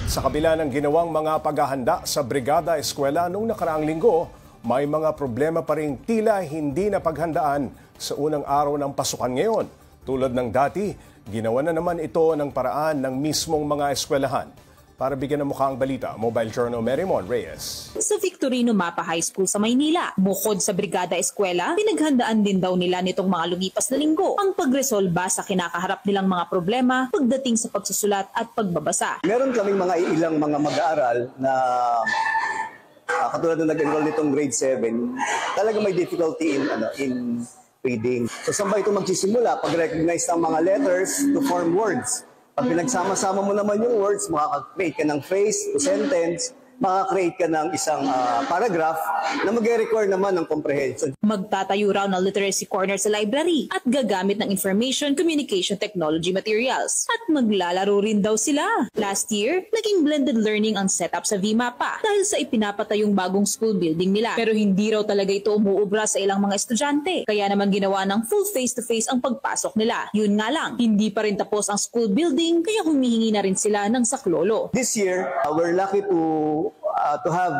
Sa kabila ng ginawang mga paghahanda sa Brigada Eskwela noong nakaraang linggo, may mga problema pa rin tila hindi na paghandaan sa unang araw ng pasukan ngayon. Tulad ng dati, ginawa na naman ito ng paraan ng mismong mga eskwelahan. Para bigyan ng mukha ang balita, Mobile Journal Merimon Reyes. Sa Victorino Mapa High School sa Maynila, bukod sa Brigada Eskwela, pinaghandaan din daw nila nitong mga lumipas na linggo ang pagresolba sa kinakaharap nilang mga problema pagdating sa pagsusulat at pagbabasa. Meron kaming mga ilang mga mag-aaral na katulad na nag-enroll nitong grade 7, talaga may difficulty in reading. So saan ba ito magsisimula? Pag-recognize ng mga letters to form words. Pag pinagsama-sama mo naman yung words, makaka-create ka ng phrase to sentence, makaka-create ka ng isang paragraph na mag-require naman ng comprehension. Magtatayo raw ng literacy corner sa library at gagamit ng information communication technology materials. At maglalaro rin daw sila. Last year, naging blended learning ang setup sa VMAPA dahil sa ipinapatayong bagong school building nila. Pero hindi raw talaga ito umuubra sa ilang mga estudyante. Kaya naman ginawa ng full face-to-face ang pagpasok nila. Yun nga lang, hindi pa rin tapos ang school building kaya humihingi na rin sila ng saklolo. This year, we're lucky to have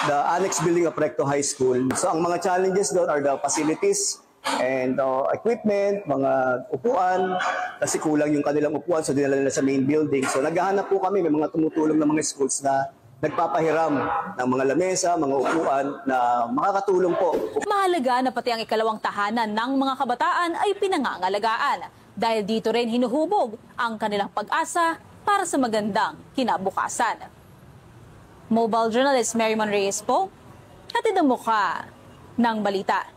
the annex building of Recto High School. So ang mga challenges doon are the facilities and equipment, mga upuan, kasi kulang yung kanilang upuan, so dinala nila sa main building. So naghahanap po kami, may mga tumutulong na mga schools na nagpapahiram ng mga lamesa, mga upuan na makakatulong po. Mahalaga na pati ang ikalawang tahanan ng mga kabataan ay pinangangalagaan dahil dito rin hinuhubog ang kanilang pag-asa para sa magandang kinabukasan. Mobile journalist Merimon Reyes po, hatid ang mukha ng balita.